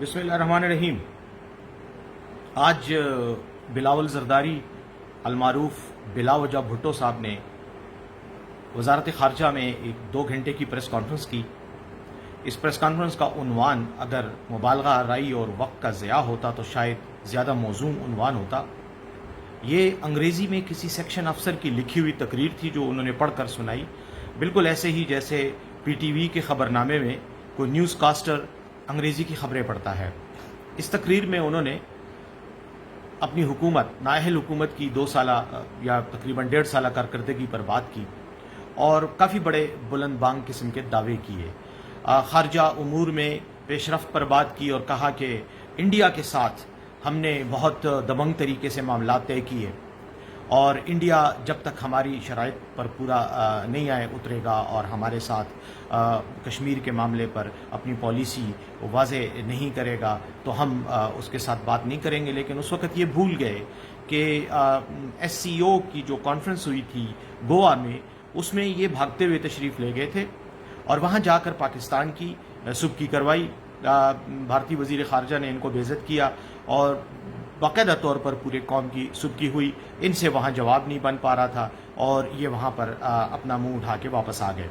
بسم اللہ الرحمن الرحیم۔ آج بلاول زرداری المعروف بلا وجہ بھٹو صاحب نے وزارت خارجہ میں ایک 2 گھنٹے کی پریس کانفرنس کی۔ اس پریس کانفرنس کا عنوان اگر مبالغہ آرائی اور وقت کا ضیاع ہوتا تو شاید زیادہ موزوں عنوان ہوتا۔ یہ انگریزی میں کسی سیکشن افسر کی لکھی ہوئی تقریر تھی جو انہوں نے پڑھ کر سنائی، بالکل ایسے ہی جیسے پی ٹی وی کے خبرنامے میں کوئی نیوز کاسٹر انگریزی کی خبریں پڑھتا ہے۔ اس تقریر میں انہوں نے اپنی حکومت، نااہل حکومت کی 2 سالہ یا تقریباً 1.5 سالہ کارکردگی پر بات کی اور کافی بڑے بلند بانگ قسم کے دعوے کیے۔ خارجہ امور میں پیش رفت پر بات کی اور کہا کہ انڈیا کے ساتھ ہم نے بہت دبنگ طریقے سے معاملات طے کیے اور انڈیا جب تک ہماری شرائط پر پورا نہیں اترے گا اور ہمارے ساتھ کشمیر کے معاملے پر اپنی پالیسی واضح نہیں کرے گا تو ہم اس کے ساتھ بات نہیں کریں گے۔ لیکن اس وقت یہ بھول گئے کہ ایس سی او کی جو کانفرنس ہوئی تھی گوا میں، اس میں یہ بھاگتے ہوئے تشریف لے گئے تھے اور وہاں جا کر پاکستان کی سبکی کروائی۔ بھارتی وزیر خارجہ نے ان کو بے عزت کیا اور باقاعدہ طور پر پورے قوم کی سبکی ہوئی۔ ان سے وہاں جواب نہیں بن پا رہا تھا اور یہ وہاں پر اپنا منہ اٹھا کے واپس آ گئے۔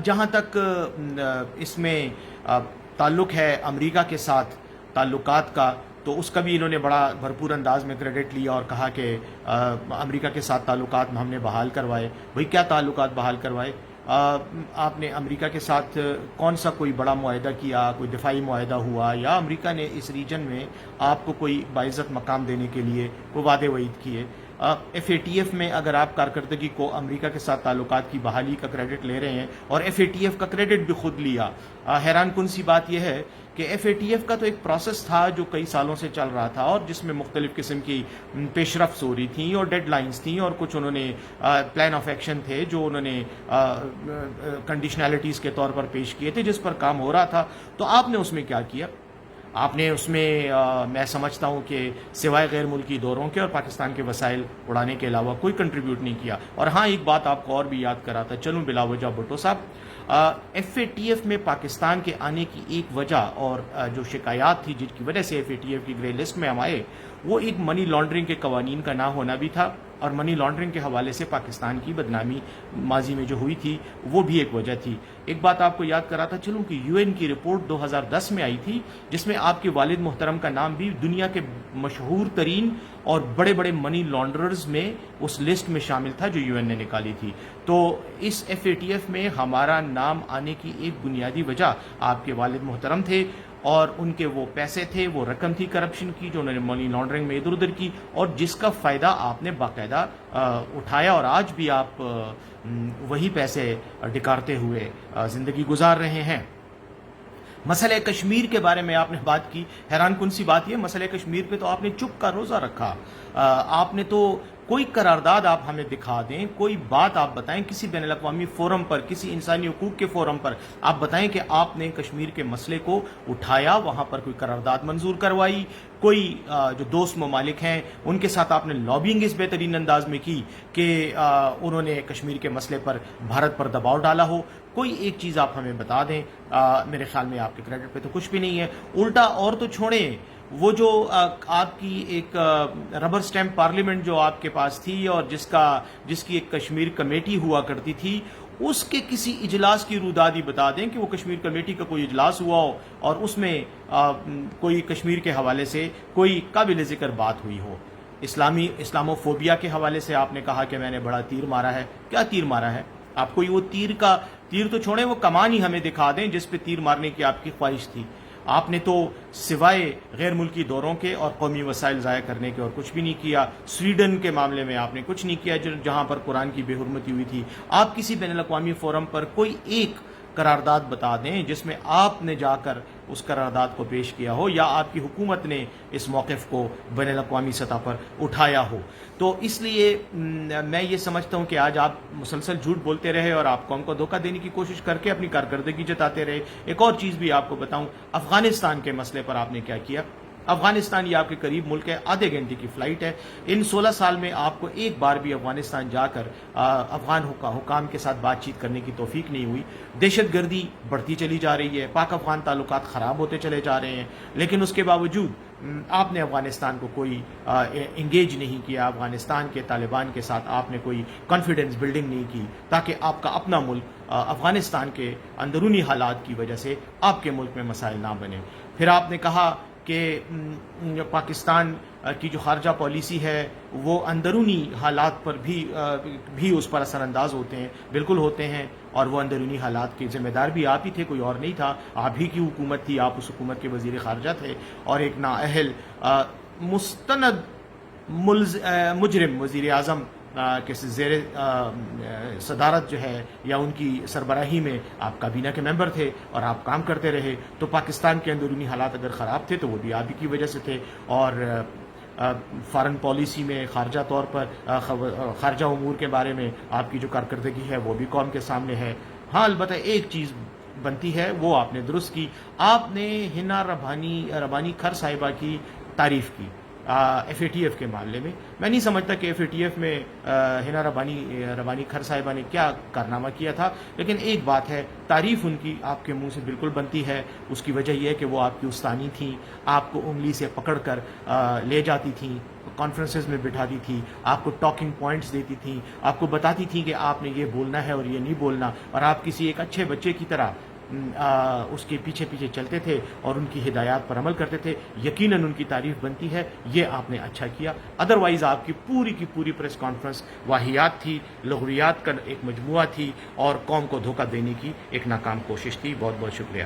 جہاں تک اس میں تعلق ہے امریکہ کے ساتھ تعلقات کا، تو اس کا بھی انہوں نے بڑا بھرپور انداز میں کریڈٹ لیا اور کہا کہ امریکہ کے ساتھ تعلقات ہم نے بحال کروائے۔ بھئی کیا تعلقات بحال کروائے؟ آپ نے امریکہ کے ساتھ کون سا کوئی بڑا معاہدہ کیا، کوئی دفاعی معاہدہ ہوا، یا امریکہ نے اس ریجن میں آپ کو کوئی باعزت مقام دینے کے لیے کوئی وعدے وعید کیے؟ ایف اے ٹی ایف میں اگر آپ کارکردگی کو امریکہ کے ساتھ تعلقات کی بحالی کا کریڈٹ لے رہے ہیں اور ایف اے ٹی ایف کا کریڈٹ بھی خود لیا، حیران کن سی بات یہ ہے کہ ایف اے ٹی ایف کا تو ایک پروسیس تھا جو کئی سالوں سے چل رہا تھا اور جس میں مختلف قسم کی پیش رفت ہو رہی تھیں اور ڈیڈ لائنز تھیں اور کچھ انہوں نے پلان آف ایکشن تھے جو انہوں نے کنڈیشنلٹیز کے طور پر پیش کیے تھے جس پر کام ہو رہا تھا۔ تو آپ نے اس میں کیا کیا؟ آپ نے اس میں میں سمجھتا ہوں کہ سوائے غیر ملکی دوروں کے اور پاکستان کے وسائل اڑانے کے علاوہ کوئی کنٹریبیوٹ نہیں کیا۔ اور ہاں، ایک بات آپ کو اور بھی یاد کراتا چلوں بلا وجہ بھٹو صاحب، ایف اے ٹی ایف میں پاکستان کے آنے کی ایک وجہ اور جو شکایات تھی جن کی وجہ سے ایف اے ٹی ایف کی گرے لسٹ میں ہم آئے، وہ ایک منی لانڈرنگ کے قوانین کا نہ ہونا بھی تھا اور منی لانڈرنگ کے حوالے سے پاکستان کی بدنامی ماضی میں جو ہوئی تھی وہ بھی ایک وجہ تھی۔ ایک بات آپ کو یاد کراتا چلوں کہ یو این کی رپورٹ 2010 میں آئی تھی جس میں آپ کے والد محترم کا نام بھی دنیا کے مشہور ترین اور بڑے بڑے منی لانڈررز میں اس لسٹ میں شامل تھا جو یو این نے نکالی تھی۔ تو اس ایف اے ٹی ایف میں ہمارا نام آنے کی ایک بنیادی وجہ آپ کے والد محترم تھے اور ان کے وہ پیسے تھے، وہ رقم تھی کرپشن کی جو انہوں نے منی لانڈرنگ میں ادھر ادھر کی اور جس کا فائدہ آپ نے باقاعدہ اٹھایا اور آج بھی آپ وہی پیسے ڈکارتے ہوئے زندگی گزار رہے ہیں۔ مسئلہ کشمیر کے بارے میں آپ نے بات کی، حیران کن سی بات یہ، مسئلہ کشمیر پہ تو آپ نے چپ کا روزہ رکھا۔ آپ نے تو کوئی قرارداد آپ ہمیں دکھا دیں، کوئی بات آپ بتائیں کسی بین الاقوامی فورم پر، کسی انسانی حقوق کے فورم پر آپ بتائیں کہ آپ نے کشمیر کے مسئلے کو اٹھایا، وہاں پر کوئی قرارداد منظور کروائی، کوئی جو دوست ممالک ہیں ان کے ساتھ آپ نے لابینگ اس بہترین انداز میں کی کہ انہوں نے کشمیر کے مسئلے پر بھارت پر دباؤ ڈالا ہو۔ کوئی ایک چیز آپ ہمیں بتا دیں۔ میرے خیال میں آپ کے کریڈٹ پہ تو کچھ بھی نہیں ہے۔ الٹا اور تو چھوڑیں، وہ جو آپ کی ایک ربر سٹیمپ پارلیمنٹ جو آپ کے پاس تھی اور جس کی ایک کشمیر کمیٹی ہوا کرتی تھی، اس کے کسی اجلاس کی رودادی بتا دیں کہ وہ کشمیر کمیٹی کا کوئی اجلاس ہوا ہو اور اس میں کوئی کشمیر کے حوالے سے کوئی قابل ذکر بات ہوئی ہو۔ اسلاموفوبیا کے حوالے سے آپ نے کہا کہ میں نے بڑا تیر مارا ہے۔ کیا تیر مارا ہے؟ آپ کوئی وہ تیر تو چھوڑیں، وہ کمان ہی ہمیں دکھا دیں جس پہ تیر مارنے کی آپ کی خواہش تھی۔ آپ نے تو سوائے غیر ملکی دوروں کے اور قومی وسائل ضائع کرنے کے اور کچھ بھی نہیں کیا۔ سویڈن کے معاملے میں آپ نے کچھ نہیں کیا جہاں پر قرآن کی بے حرمتی ہوئی تھی۔ آپ کسی بین الاقوامی فورم پر کوئی ایک قرارداد بتا دیں جس میں آپ نے جا کر اس قرارداد کو پیش کیا ہو یا آپ کی حکومت نے اس موقف کو بین الاقوامی سطح پر اٹھایا ہو۔ تو اس لیے میں یہ سمجھتا ہوں کہ آج آپ مسلسل جھوٹ بولتے رہے اور آپ قوم کو دھوکہ دینے کی کوشش کر کے اپنی کارکردگی جتاتے رہے۔ ایک اور چیز بھی آپ کو بتاؤں، افغانستان کے مسئلے پر آپ نے کیا کیا؟ افغانستان یہ آپ کے قریب ملک ہے، آدھے گھنٹے کی فلائٹ ہے. ان 16 سال میں آپ کو ایک بار بھی افغانستان جا کر افغان حکام کے ساتھ بات چیت کرنے کی توفیق نہیں ہوئی. دہشت گردی بڑھتی چلی جا رہی ہے، پاک افغان تعلقات خراب ہوتے چلے جا رہے ہیں، لیکن اس کے باوجود آپ نے افغانستان کو کوئی انگیج نہیں کیا. افغانستان کے طالبان کے ساتھ آپ نے کوئی کانفیڈنس بلڈنگ نہیں کی تاکہ آپ کا اپنا ملک افغانستان کے اندرونی حالات کی وجہ سے آپ کے ملک میں مسائل نہ بنے. پھر آپ نے کہا کہ پاکستان کی جو خارجہ پالیسی ہے وہ اندرونی حالات پر بھی اس پر اثر انداز ہوتے ہیں. بالکل ہوتے ہیں، اور وہ اندرونی حالات کے ذمہ دار بھی آپ ہی تھے، کوئی اور نہیں تھا. آپ ہی کی حکومت تھی، آپ اس حکومت کے وزیر خارجہ تھے، اور ایک نااہل مستند مجرم وزیر اعظم کے زیر صدارت جو ہے یا ان کی سربراہی میں آپ کابینہ کے ممبر تھے اور آپ کام کرتے رہے. تو پاکستان کے اندرونی حالات اگر خراب تھے تو وہ بھی آپ ہی کی وجہ سے تھے. اور فارن پالیسی میں خارجہ طور پر خارجہ امور کے بارے میں آپ کی جو کارکردگی ہے وہ بھی قوم کے سامنے ہے. ہاں البتہ ایک چیز بنتی ہے، وہ آپ نے درست کی. آپ نے ہنا ربانی کھر صاحبہ کی تعریف کی ایف اے ٹی ایف کے معاملے میں. میں نہیں سمجھتا کہ ایف اے ٹی ایف میں ہنا ربانی کھر صاحبہ نے کیا کارنامہ کیا تھا، لیکن ایک بات ہے، تعریف ان کی آپ کے منہ سے بالکل بنتی ہے. اس کی وجہ یہ ہے کہ وہ آپ کی استانی تھیں، آپ کو انگلی سے پکڑ کر لے جاتی تھیں، کانفرنسز میں بٹھاتی تھی، آپ کو ٹاکنگ پوائنٹس دیتی تھیں، آپ کو بتاتی تھیں کہ آپ نے یہ بولنا ہے اور یہ نہیں بولنا، اور آپ کسی ایک اچھے بچے کی طرح اس کے پیچھے پیچھے چلتے تھے اور ان کی ہدایات پر عمل کرتے تھے. یقیناً ان کی تعریف بنتی ہے، یہ آپ نے اچھا کیا. ادروائز آپ کی پوری پریس کانفرنس واہیات تھی، لغویات کا ایک مجموعہ تھی، اور قوم کو دھوکہ دینے کی ایک ناکام کوشش تھی. بہت بہت شکریہ.